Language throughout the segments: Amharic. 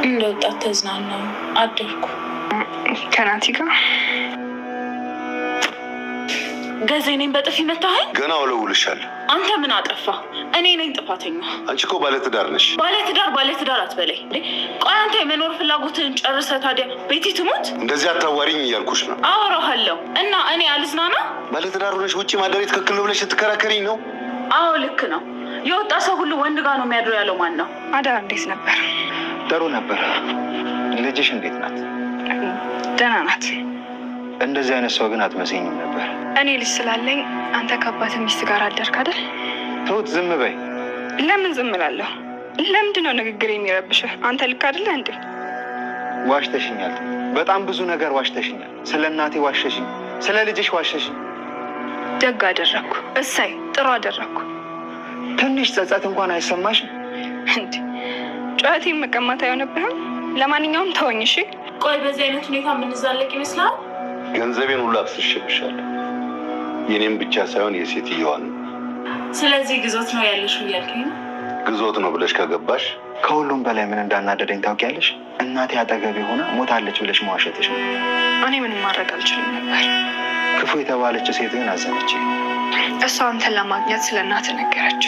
እንደ ወጣት ተዝናናው አደርኩ ከናቲ ጋር ገዜ እኔን በጥፊ መታኸኝ። ገና ወለውልሻለሁ። አንተ ምን አጠፋ? እኔ ነኝ ጥፋተኛ። አንቺ እኮ ባለትዳር ነሽ። ባለትዳር አትበለኝ። ቆይ አንተ የመኖር ፍላጎትህን ጨርሰህ ታዲያ ቤቲ ትሞት? እንደዚህ አታዋሪኝ እያልኩሽ ነው። አወራሃለሁ እና እኔ አልዝናና? ባለትዳር ሆነሽ ውጭ ማደሬ ትክክል ነው ብለሽ ስትከራከሪኝ ነው? አዎ ልክ ነው። የወጣ ሰው ሁሉ ወንድ ጋር ነው የሚያድረው ያለው ማን ነው? አዳር እንዴት ነበር? ጥሩ ነበር። ልጅሽ እንዴት ናት? ደህና ናት። እንደዚህ አይነት ሰው ግን አትመስኝም ነበር። እኔ ልጅ ስላለኝ አንተ ከአባት ሚስት ጋር አደርክ አይደል? ተውት፣ ዝም በይ። ለምን ዝም እላለሁ? ለምንድን ነው ንግግር የሚረብሽህ? አንተ ልክ አይደለ እንዴ? ዋሽተሽኛል። በጣም ብዙ ነገር ዋሽተሽኛል። ስለ እናቴ ዋሸሽኝ፣ ስለ ልጅሽ ዋሸሽኝ። ደግ አደረግኩ። እሳይ ጥሩ አደረግኩ። ትንሽ ጸጸት እንኳን አይሰማሽም እንዴ? ጨዋታዬን መቀማት አይሆንብህም? ለማንኛውም ተወኝ እሺ። ቆይ በዚህ አይነት ሁኔታ የምንዛለቅ ይመስላል? ገንዘቤን ሁሉ አፍስሼብሻለሁ። የኔም ብቻ ሳይሆን የሴትዮዋን። ስለዚህ ግዞት ነው ያለሽ እያልከኝ ነው? ግዞት ነው ብለሽ ከገባሽ ከሁሉም በላይ ምን እንዳናደደኝ ታውቂያለሽ? እናቴ አጠገቤ ሆና ሞታለች ብለሽ መዋሸትሽ ነው። እኔ ምንም ማድረግ አልችልም ነበር። ክፉ የተባለች ሴት ግን አዘነች። እሷ አንተን ለማግኘት ስለ እናትህ ነገረች።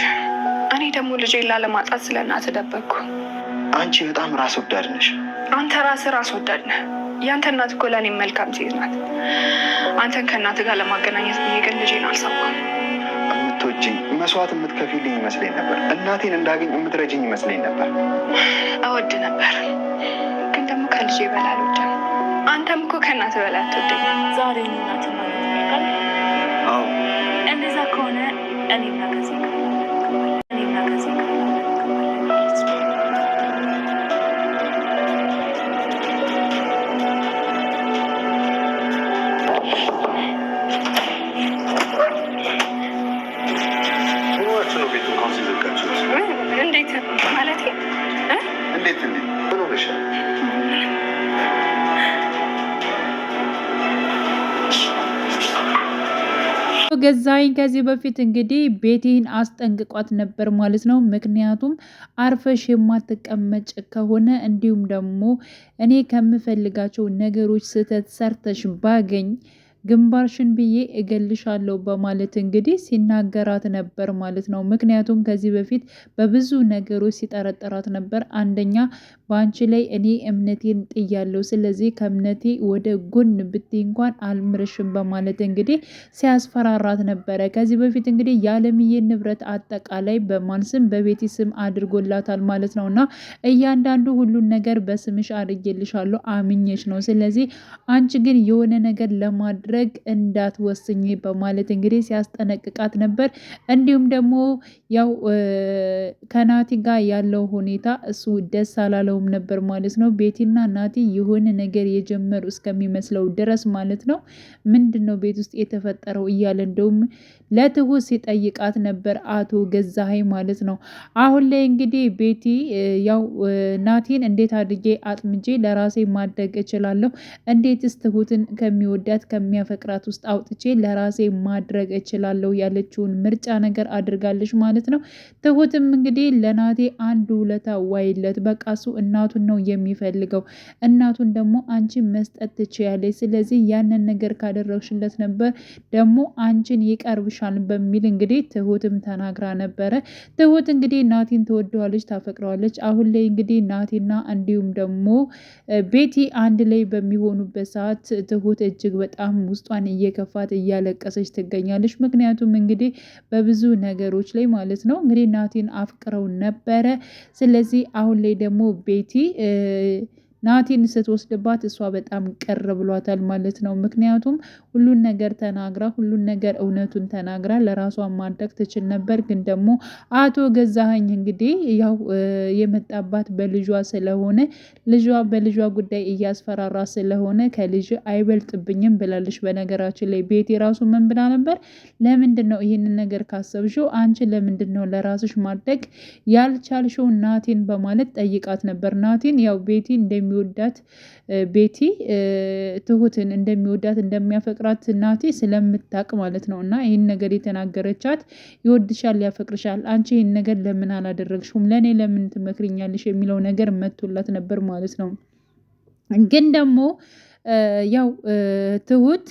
እኔ ደግሞ ልጄን ላለማጣት ስለ እናትህ ደበቅኩ። አንቺ በጣም ራስ ወዳድ ነሽ። አንተ ራስህ ራስ ወዳድ ነህ። ያንተ እናት እኮ ለእኔም መልካም ሴት ናት። አንተን ከእናትህ ጋር ለማገናኘት ብዬ ግን ልጄን አልሳኩም። የምትወጂኝ መስዋዕት የምትከፊልኝ ይመስለኝ ነበር። እናቴን እንዳገኝ የምትረጂኝ ይመስለኝ ነበር። እወድ ነበር፣ ግን ደግሞ ከልጄ በላይ አልወድም። አንተም እኮ ከእናትህ በላይ አትወደኝም። ዛሬ እናት ማለት ይፈልጋል። አዎ እንደዛ ከሆነ እኔና ከዚህ ገዛኸኝ ከዚህ በፊት እንግዲህ ቤቲን አስጠንቅቋት ነበር ማለት ነው። ምክንያቱም አርፈሽ የማትቀመጭ ከሆነ እንዲሁም ደግሞ እኔ ከምፈልጋቸው ነገሮች ስህተት ሰርተሽ ባገኝ ግንባርሽን ብዬ እገልሻለሁ በማለት እንግዲህ ሲናገራት ነበር ማለት ነው። ምክንያቱም ከዚህ በፊት በብዙ ነገሮች ሲጠረጠራት ነበር። አንደኛ በአንቺ ላይ እኔ እምነቴን ጥያለሁ፣ ስለዚህ ከእምነቴ ወደ ጎን ብትይ እንኳን አልምርሽም በማለት እንግዲህ ሲያስፈራራት ነበረ። ከዚህ በፊት እንግዲህ የአለምዬን ንብረት አጠቃላይ በማን ስም በቤቲ ስም አድርጎላታል ማለት ነው። እና እያንዳንዱ ሁሉን ነገር በስምሽ አድርጌልሻለሁ አምኜሽ ነው፣ ስለዚህ አንቺ ግን የሆነ ነገር ለማድረግ እንዳትወስኝ በማለት እንግዲህ ሲያስጠነቅቃት ነበር። እንዲሁም ደግሞ ያው ከናቲ ጋር ያለው ሁኔታ እሱ ደስ አላለውም ነበር ማለት ነው። ቤቲና ናቲ የሆነ ነገር የጀመሩ እስከሚመስለው ድረስ ማለት ነው። ምንድን ነው ቤት ውስጥ የተፈጠረው እያለ እንደውም ለትሁት ሲጠይቃት ነበር አቶ ገዛኸኝ ማለት ነው። አሁን ላይ እንግዲህ ቤቲ ያው ናቲን እንዴት አድርጌ አጥምጄ ለራሴ ማድረግ እችላለሁ፣ እንዴትስ ትሁትን ከሚወዳት ከሚያፈቅራት ውስጥ አውጥቼ ለራሴ ማድረግ እችላለሁ ያለችውን ምርጫ ነገር አድርጋለች ማለት ነው። ትሁትም እንግዲህ ለናቴ አንድ ውለታ ዋይለት፣ በቃ እሱ እናቱን ነው የሚፈልገው፣ እናቱን ደግሞ አንቺ መስጠት ትችያለች፣ ስለዚህ ያንን ነገር ካደረግሽለት ነበር ደግሞ አንቺን ይቀርብሻል በሚል እንግዲህ ትሁትም ተናግራ ነበረ። ትሁት እንግዲህ ናቲን ትወደዋለች፣ ታፈቅረዋለች። አሁን ላይ እንግዲህ ናቲና እንዲሁም ደግሞ ቤቲ አንድ ላይ በሚሆኑበት ሰዓት ትሁት እጅግ በጣም ውስጧን እየከፋት እያለቀሰች ትገኛለች። ምክንያቱም እንግዲህ በብዙ ነገሮች ላይ ማለት ነው እንግዲህ ናቲን አፍቅረው ነበረ። ስለዚህ አሁን ላይ ደግሞ ቤቲ ናቲን ስትወስድባት እሷ በጣም ቅር ብሏታል ማለት ነው። ምክንያቱም ሁሉን ነገር ተናግራ ሁሉን ነገር እውነቱን ተናግራ ለራሷ ማድረግ ትችል ነበር። ግን ደግሞ አቶ ገዛኸኝ እንግዲህ ያው የመጣባት በልጇ ስለሆነ በልጇ ጉዳይ እያስፈራራ ስለሆነ ከልጅ አይበልጥብኝም ብላለች። በነገራችን ላይ ቤቲ ራሱ ምን ብላ ነበር? ለምንድን ነው ይህንን ነገር ካሰብሽው አንቺ ለምንድን ነው ለራስሽ ማድረግ ያልቻልሽው ናቲን በማለት ጠይቃት ነበር። ናቲን ያው ቤቲ እንደሚወዳት ቤቲ ትሁትን እንደሚወዳት እንደሚያፈቅራት ናቲ ስለምታውቅ ማለት ነው። እና ይህን ነገር የተናገረቻት ይወድሻል፣ ያፈቅርሻል፣ አንቺ ይህን ነገር ለምን አላደረግሽውም፣ ለእኔ ለምን ትመክርኛለሽ የሚለው ነገር መቶላት ነበር ማለት ነው። ግን ደግሞ ያው ትሁት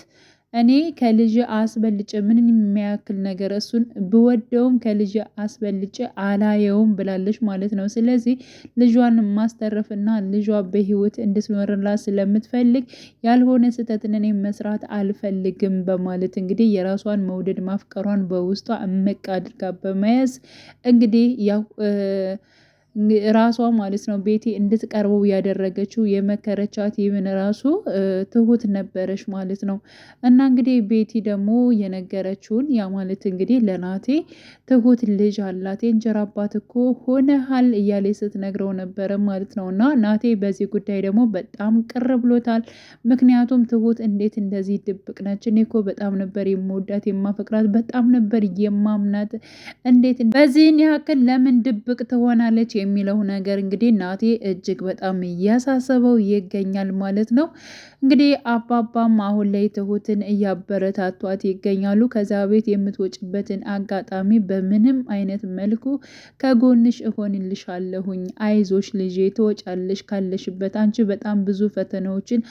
እኔ ከልጅ አስበልጬ ምንም የሚያክል ነገር እሱን ብወደውም ከልጅ አስበልጬ አላየውም ብላለች ማለት ነው። ስለዚህ ልጇን ማስተረፍና ልጇ በህይወት እንድትኖርላት ስለምትፈልግ ያልሆነ ስህተትን እኔ መስራት አልፈልግም በማለት እንግዲህ የራሷን መውደድ ማፍቀሯን በውስጧ እምቅ አድርጋ በመያዝ እንግዲህ ያው ራሷ ማለት ነው ቤቲ እንድትቀርበው ያደረገችው የመከረቻት ይህን ራሱ ትሁት ነበረች ማለት ነው። እና እንግዲህ ቤቲ ደግሞ የነገረችውን ያ ማለት እንግዲህ ለናቴ ትሁት ልጅ አላት የእንጀራ አባት እኮ ሆነሃል እያለ ስትነግረው ነበረ ማለት ነው። እና ናቴ በዚህ ጉዳይ ደግሞ በጣም ቅር ብሎታል። ምክንያቱም ትሁት እንዴት እንደዚህ ድብቅ ነች? እኔ እኮ በጣም ነበር የምወዳት የማፈቅራት፣ በጣም ነበር የማምናት፣ እንዴት በዚህን ያክል ለምን ድብቅ ትሆናለች የሚለው ነገር እንግዲህ ናቴ እጅግ በጣም እያሳሰበው ይገኛል ማለት ነው። እንግዲህ አባባም አሁን ላይ ትሁትን እያበረታቷት ይገኛሉ። ከዛ ቤት የምትወጭበትን አጋጣሚ በምንም አይነት መልኩ ከጎንሽ እሆንልሻለሁኝ፣ አይዞሽ ልጄ ትወጫለሽ ካለሽበት፣ አንቺ በጣም ብዙ ፈተናዎችን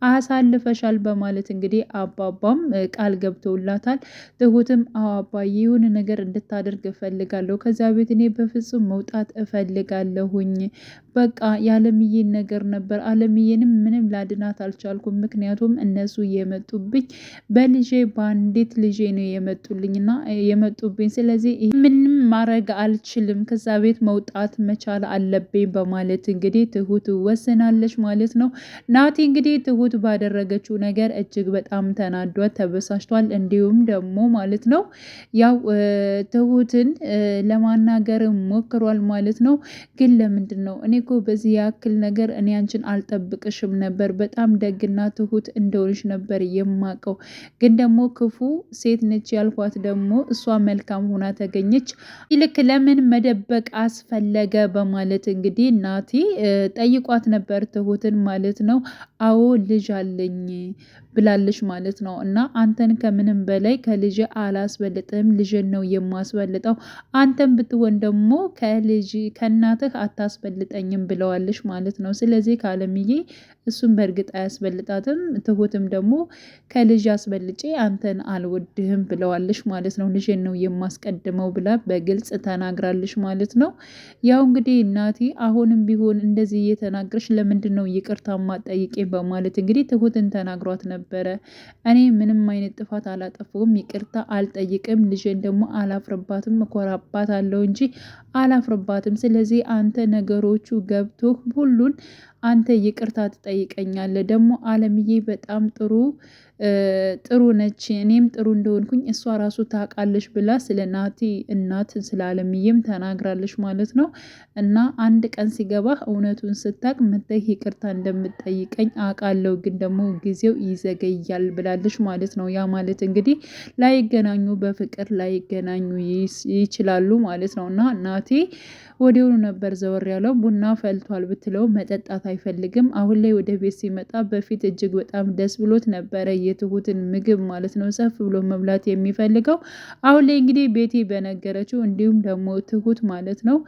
አሳልፈሻል በማለት እንግዲህ አባባም ቃል ገብተውላታል። ትሁትም አባዬ የሆነ ነገር እንድታደርግ እፈልጋለሁ፣ ከዛ ቤት እኔ በፍጹም መውጣት እፈልጋለሁኝ፣ በቃ የአለምዬን ነገር ነበር፣ አለምዬንም ምንም ላድናት አልቻልኩም፣ ምክንያቱም እነሱ የመጡብኝ በልጄ በአንዲት ልጄ ነው የመጡልኝና የመጡብኝ፣ ስለዚህ ምንም ማድረግ አልችልም፣ ከዛ ቤት መውጣት መቻል አለብኝ በማለት እንግዲህ ትሁት ወስናለች ማለት ነው። ናቲ እንግዲህ ትሁት ባደረገችው ነገር እጅግ በጣም ተናዷል፣ ተበሳጭቷል። እንዲሁም ደግሞ ማለት ነው ያው ትሁትን ለማናገር ሞክሯል ማለት ነው። ግን ለምንድን ነው እኔ እኮ በዚህ ያክል ነገር እኔ አንቺን አልጠብቅሽም ነበር፣ በጣም ደግና ትሁት እንደሆንሽ ነበር የማቀው፣ ግን ደግሞ ክፉ ሴት ነች ያልኳት ደግሞ እሷ መልካም ሆና ተገኘች፣ ይልክ ለምን መደበቅ አስፈለገ በማለት እንግዲህ ናቲ ጠይቋት ነበር ትሁትን ማለት ነው። አዎ ልጅ አለኝ ብላለች ማለት ነው። እና አንተን ከምንም በላይ ከልጅ አላስበልጥም፣ ልጅን ነው የማስበልጠው፣ አንተን ብትሆን ደግሞ ከእናትህ አታስበልጠኝም ብለዋለች ማለት ነው። ስለዚህ ከአለምዬ እሱም በእርግጥ አያስበልጣትም፣ ትሁትም ደግሞ ከልጅ አስበልጬ አንተን አልወድህም ብለዋለች ማለት ነው። ልጅን ነው የማስቀድመው ብላ በግልጽ ተናግራለች ማለት ነው። ያው እንግዲህ እናቴ አሁንም ቢሆን እንደዚህ እየተናገረች ለምንድን ነው ይቅርታ ማጠይቄ በማለት እንግዲህ ትሁትን ተናግሯት ነበረ። እኔ ምንም አይነት ጥፋት አላጠፋሁም፣ ይቅርታ አልጠይቅም፣ ልጄን ደግሞ አላፍርባትም፣ እኮራባት አለው እንጂ አላፍርባትም። ስለዚህ አንተ ነገሮቹ ገብቶ ሁሉን አንተ ይቅርታ ትጠይቀኛለህ። ደግሞ አለምዬ በጣም ጥሩ ነች፣ እኔም ጥሩ እንደሆንኩኝ እሷ ራሱ ታውቃለች ብላ ስለ ናቲ እናት ስለ አለምዬም ተናግራለች ማለት ነው። እና አንድ ቀን ሲገባህ እውነቱን ስታቅ መተህ ይቅርታ እንደምጠይቀኝ አውቃለሁ፣ ግን ደግሞ ጊዜው ይዘገያል ብላለች ማለት ነው። ያ ማለት እንግዲህ ላይገናኙ በፍቅር ላይገናኙ ይችላሉ ማለት ነው። እና ናቲ ወዲያውኑ ነበር ዘወር ያለው። ቡና ፈልቷል ብትለው መጠጣት አይፈልግም። አሁን ላይ ወደ ቤት ሲመጣ በፊት እጅግ በጣም ደስ ብሎት ነበረ የትሁትን ምግብ ማለት ነው ሰፍ ብሎ መብላት የሚፈልገው። አሁን ላይ እንግዲህ ቤቲ በነገረችው እንዲሁም ደግሞ ትሁት ማለት ነው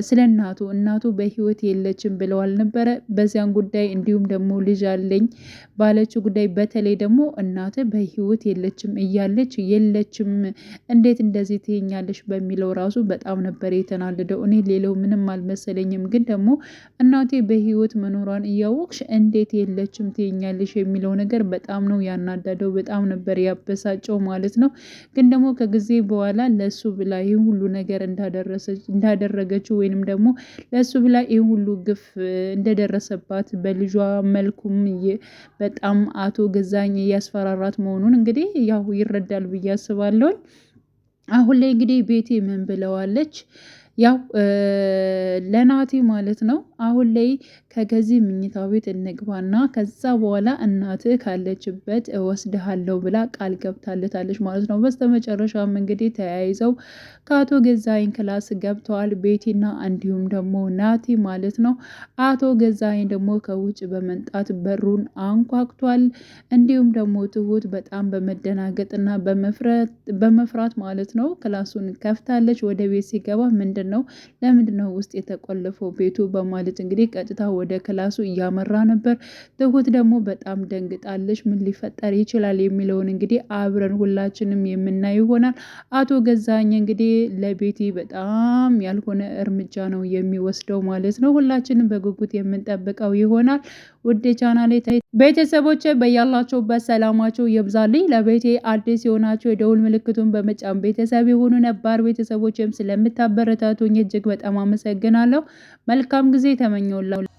ስለ እናቱ በህይወት የለችም ብለዋል ነበረ። በዚያን ጉዳይ እንዲሁም ደግሞ ልጅ አለኝ ባለችው ጉዳይ በተለይ ደግሞ እናት በህይወት የለችም እያለች የለችም እንዴት እንደዚህ ትይኛለች በሚለው ራሱ በጣም ነበር የተናደደው። እኔ ሌላው ምንም አልመሰለኝም፣ ግን ደግሞ እናቴ በህይወት መኖሯን እያወቅሽ እንዴት የለችም ትይኛለሽ የሚለው ነገር በጣም ነው ያናደደው፣ በጣም ነበር ያበሳጨው ማለት ነው። ግን ደግሞ ከጊዜ በኋላ ለሱ ብላ ይህ ሁሉ ነገር እንዳደረገችው ወይንም ደግሞ ለሱ ብላ ይህ ሁሉ ግፍ እንደደረሰባት በልጇ መልኩም በጣም አቶ ገዛኝ እያስፈራራት መሆኑን እንግዲህ ያው ይረዳል ብዬ አስባለሁ። አሁን ላይ እንግዲህ ቤቲ ምን ብለዋለች? ያው ለናቲ ማለት ነው አሁን ላይ ከገዚህ ምኝታ ቤት እንግባና ከዛ በኋላ እናትህ ካለችበት እወስድሃለሁ ብላ ቃል ገብታለታለች ማለት ነው። በስተመጨረሻም እንግዲህ ተያይዘው ከአቶ ገዛኸኝ ክላስ ገብተዋል ቤቲና እንዲሁም ደግሞ ናቲ ማለት ነው። አቶ ገዛኸኝ ደግሞ ከውጭ በመምጣት በሩን አንኳኩቷል። እንዲሁም ደግሞ ትሁት በጣም በመደናገጥና በመፍራት ማለት ነው ክላሱን ከፍታለች። ወደ ቤት ሲገባ ለምንድን ነው ውስጥ የተቆለፈው ቤቱ በማለት እንግዲህ ቀጥታ ወደ ክላሱ እያመራ ነበር። ትሁት ደግሞ በጣም ደንግጣለች። ምን ሊፈጠር ይችላል የሚለውን እንግዲህ አብረን ሁላችንም የምናይ ይሆናል። አቶ ገዛኸኝ እንግዲህ ለቤቲ በጣም ያልሆነ እርምጃ ነው የሚወስደው ማለት ነው። ሁላችንም በጉጉት የምንጠብቀው ይሆናል። ውድ ቻናሌ ቤተሰቦች በያላችሁበት ሰላማችሁ ይብዛልኝ። ለቤቴ አዲስ የሆናችሁ የደውል ምልክቱን በመጫን ቤተሰብ የሆኑ ነባር ቤተሰቦችም ስለምታበረታቱኝ እጅግ በጣም አመሰግናለሁ። መልካም ጊዜ ተመኘውላችሁ።